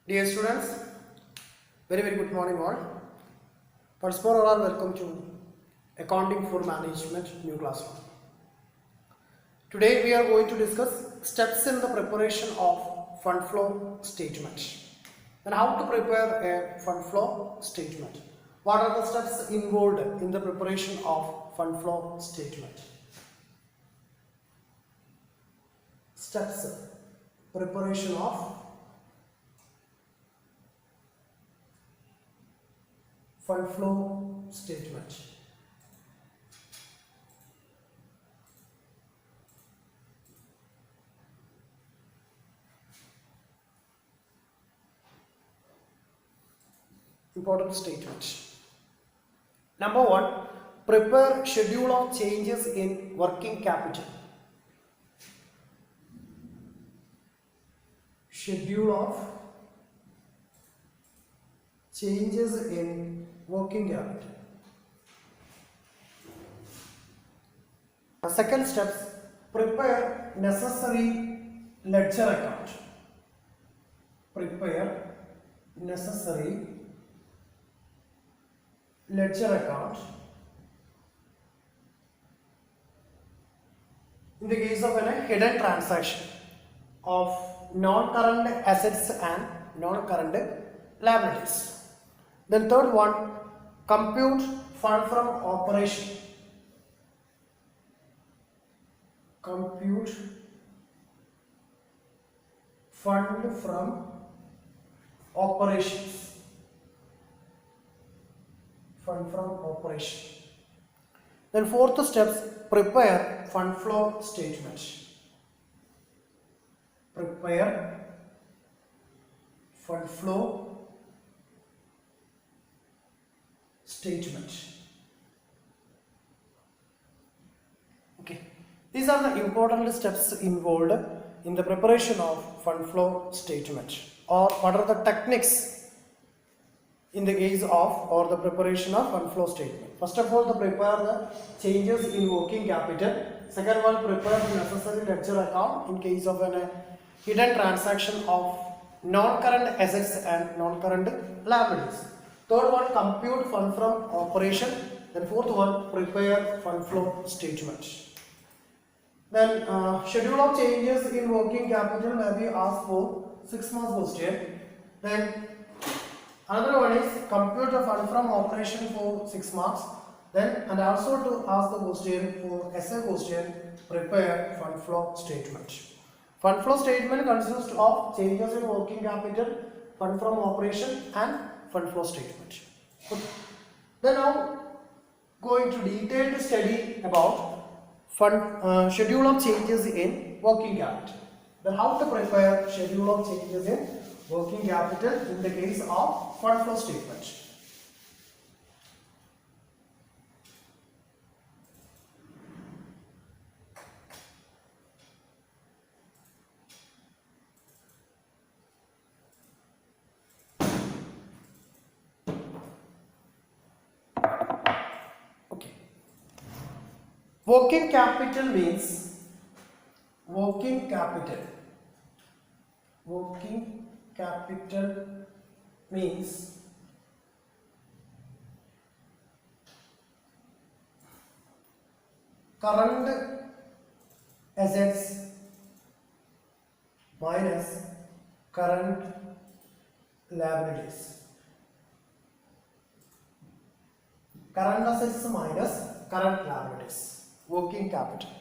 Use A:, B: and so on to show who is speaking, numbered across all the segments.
A: Dear students, very good morning all. First for all, welcome to Accounting for Management new classroom. Today we are going to discuss steps in the preparation of fund flow statement and how to prepare a fund flow statement. What are the steps involved in the preparation of fund flow statement? Steps preparation of fund flow statement. Important statement. Number 1, prepare schedule of changes in working capital. Schedule of changes in working capital. Second steps, prepare necessary ledger account. Prepare necessary ledger account in the case of a hidden transaction of non-current assets and non-current liabilities. Then third one, compute fund from operation. Compute fund from operations. Fund from operation. Then fourth steps, prepare fund flow statement. Prepare fund flow statement. Okay, these are the important steps involved in the preparation of fund flow statement, or what are the techniques in the case of or the preparation of fund flow statement. First of all, to prepare the changes in working capital. Second one, prepare the necessary ledger account in case of a hidden transaction of non-current assets and non-current liabilities. Third one, compute fund from operation. Then fourth one, prepare fund flow statement. Then schedule of changes in working capital may be asked for 6 months question. Then another one is compute the fund from operation for 6 marks. Then and also to ask the question for essay question, prepare fund flow statement. Fund flow statement consists of changes in working capital, fund from operation and fund flow statement. Okay. Then now going to detailed study about fund schedule of changes in working capital. Then how to prepare schedule of changes in working capital in the case of fund flow statement. Okay. Working capital means working capital means current assets minus current liabilities. Current assets minus current liabilities. Working capital.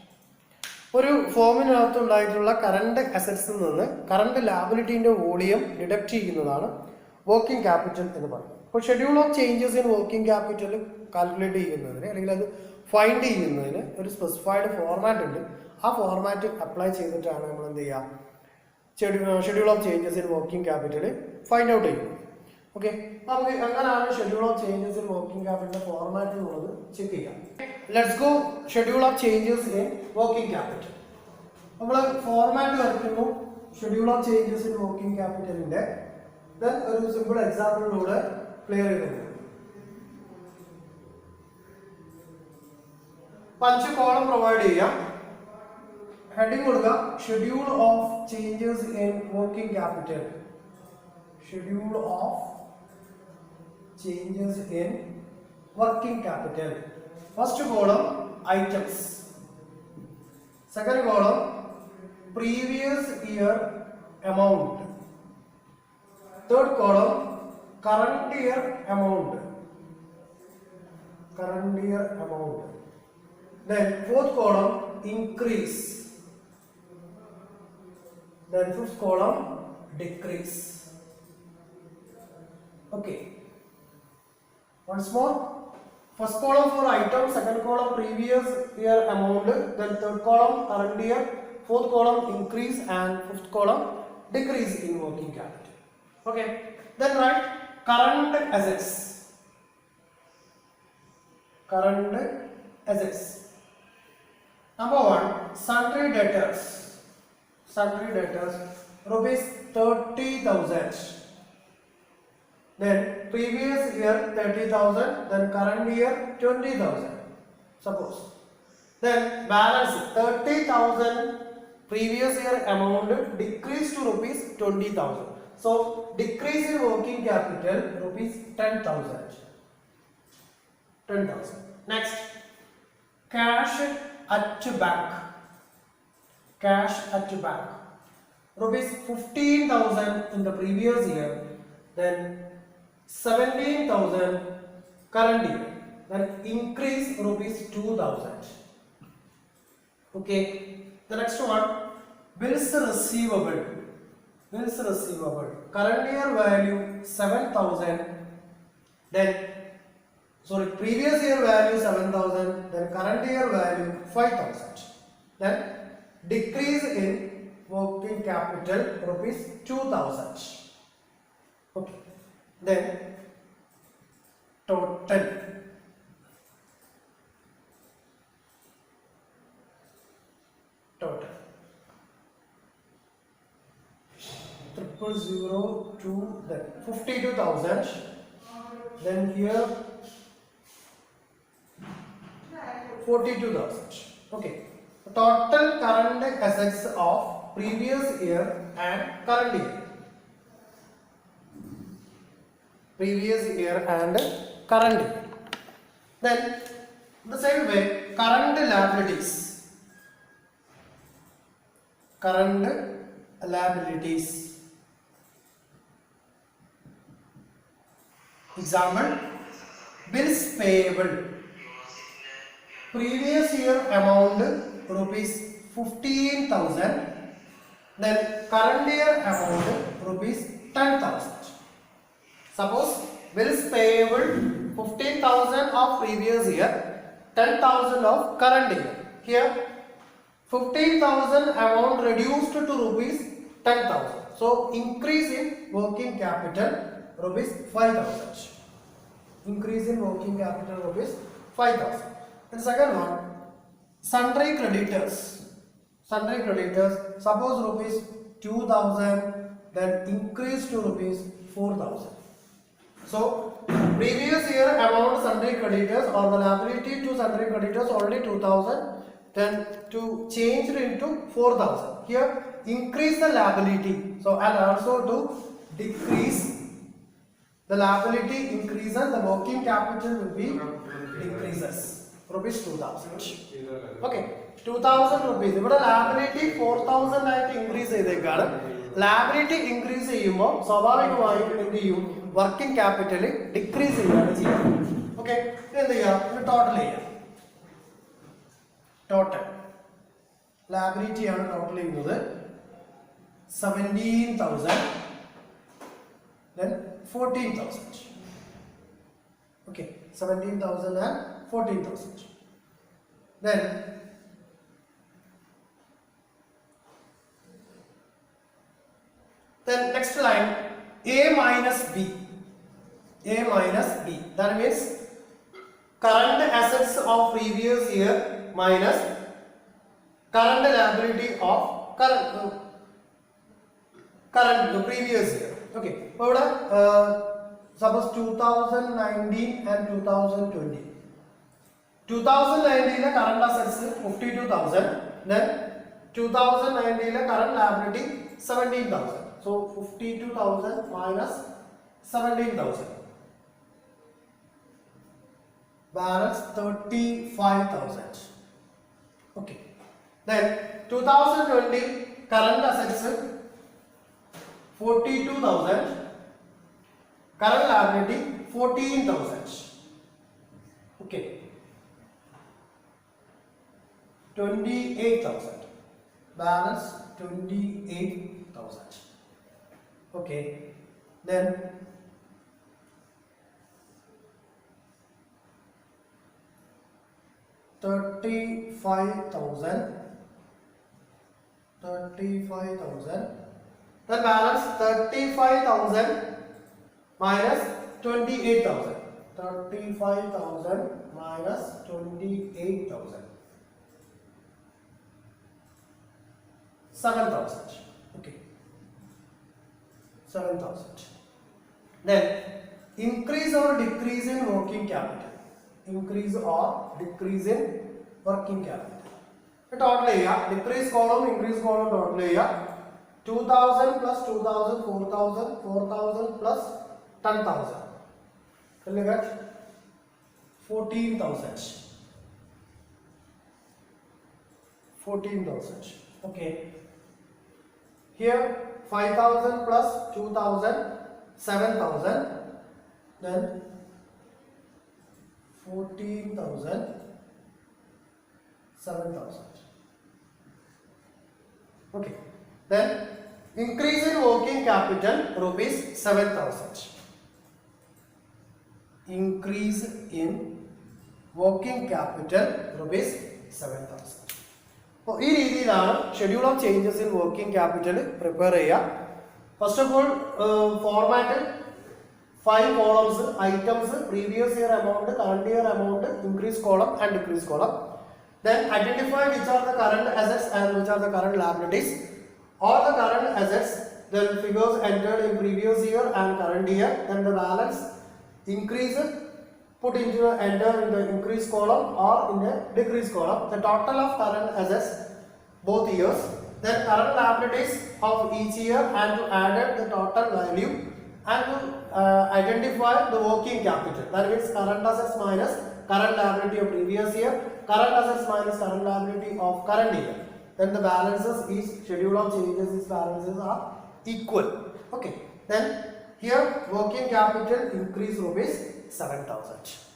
A: ഒരു ഫോമിനകത്ത് ഉണ്ടായിട്ടുള്ള current അസറ്റ്സിൽ നിന്ന് current ലാബിലിറ്റീൻ്റെ volume deduct ചെയ്യുന്നതാണ് working capital എന്ന് പറയുന്നത്. അപ്പോൾ schedule of changes in working capital calculate ചെയ്യുന്നതിന് അല്ലെങ്കിൽ അത് ഫൈൻഡ് ചെയ്യുന്നതിന് ഒരു സ്പെസിഫൈഡ് ഫോർമാറ്റ് ഉണ്ട്. ആ ഫോർമാറ്റ് അപ്ലൈ ചെയ്തിട്ടാണ് നമ്മൾ എന്ത് ചെയ്യുക, schedule of changes in working capital find out ചെയ്യുന്നത്. ഓക്കെ, നമുക്ക് എങ്ങനെയാണ് schedule of changes in working capital format എന്നുള്ളത് ചെക്ക് ചെയ്യാം. Let's go schedule of changes in working capital. നമ്മൾ ഫോർമാറ്റ് വരയ്ക്കുന്നു schedule of changes in working ക്യാപിറ്റലിന്റെ. Then ഒരു simple എക്സാമ്പിളിലൂടെ ക്ലിയർ ചെയ്തു. 5 കോളം പ്രൊവൈഡ് ചെയ്യാം. ഹെഡിങ് കൊടുക്കുക schedule of changes in working capital. schedule of changes in working capital. First column items, second column previous year amount, third column current year amount, then fourth column increase, then fifth column decrease. Okay, once more. First column for item, second column previous year amount, then third column current year, fourth column increase, and fifth column decrease in working capital. Okay, then write current assets. Number one, sundry debtors. Rupees 30,000. Then previous year 30,000, then current year 20,000. Suppose. Then balance 30,000 previous year amount decreased to rupees 20,000. So decrease in working capital rupees 10,000. Next, cash at bank. Rupees 15,000 in the previous year, then 17,000 current year, then increase rupees 2,000. Okay, the next one, bills receivable. Current year value 7,000, then previous year value 7,000, then current year value 5,000. Then decrease in working capital rupees 2,000. Okay, then total. Triple 002, then 52,000. Then here 42,000. Okay, total current assets of previous year and current year. Then the same way, current liabilities. Example, bills payable. Previous year amount rupees 15,000, then current year amount rupees 10,000. Suppose bills payable 15,000 of previous year, 10,000 of current year. Here 15,000 amount reduced to rupees 10,000. So increase in working capital rupees 5,000. And second one, sundry creditors. Suppose rupees 2,000, then increase to rupees 4,000. So previous year amount sundry creditors or the liability to sundry creditors only 2,000, then to change it into 4,000. Here increase the liability. So and also to decrease the liability increases, the working capital will be decreases. Rupees 2,000. Okay, 2,000 rupees. ഇവിടെ liability 4,000 ആയിട്ട് increase ചെയ്തേക്കാണ്. Liability increase ചെയ്യുമ്പോൾ സ്വാഭാവികമായും എന്ത് ചെയ്യും? Working capital decrease ചെയ്യുകയാണ് ചെയ്യുന്നത്. Okay, എന്ത് ചെയ്യാം? ടോട്ടൽ ചെയ്യാം. Total liability ആണ് ടോട്ടൽ ചെയ്യുന്നത് 17,000, then 14,000. Okay, 17,000 and 14,000. Then next line, A minus B. That means current assets of previous year minus current liability of current previous year. Okay, suppose 2019 and 2020. 2019 current assets 52,000, then 2019 current liability 17,000. So So 52,000 minus 17,000. Balance 35,000. Okay. Then 2020 current assets 42,000. Current liability 14,000. Okay. 28,000. Balance 28,000. Okay. Then 35,000. Then balance 35,000 minus 28,000. 35,000 minus 28,000. 7,000. Okay. 7,000. Then increase or decrease in working capital. Increase or decrease in working capital. Total area, decrease column, increase column, total area 2,000 plus 2,000, 4,000, 4,000 plus 10,000. Will you get 14,000. 14,000. Okay. Here 5,000 plus 2,000, 7,000. Then 14,000, 7,000. Okay. Then increase in working capital rupees 7,000. Increase in working capital rupees 7,000. അപ്പോൾ ഈ രീതിയിലാണ് schedule of changes in working capital prepare ചെയ്യുക. First of all format 5 columns, items, previous year amount, current year amount, increase column and decrease column. Then identify which are the current assets and which are the current liabilities. All the current assets, then figures entered in previous year and current year. Then the balance increase put into enter in the increase column or in the decrease column. The total of current assets both years. Then current liabilities of each year and to add the total value and to identify the working capital. That means current assets minus current liability of previous year, current assets minus current liability of current year. Then the balances is schedule of changes, these balances are equal. Okay. Then here working capital increase rupees 7,000.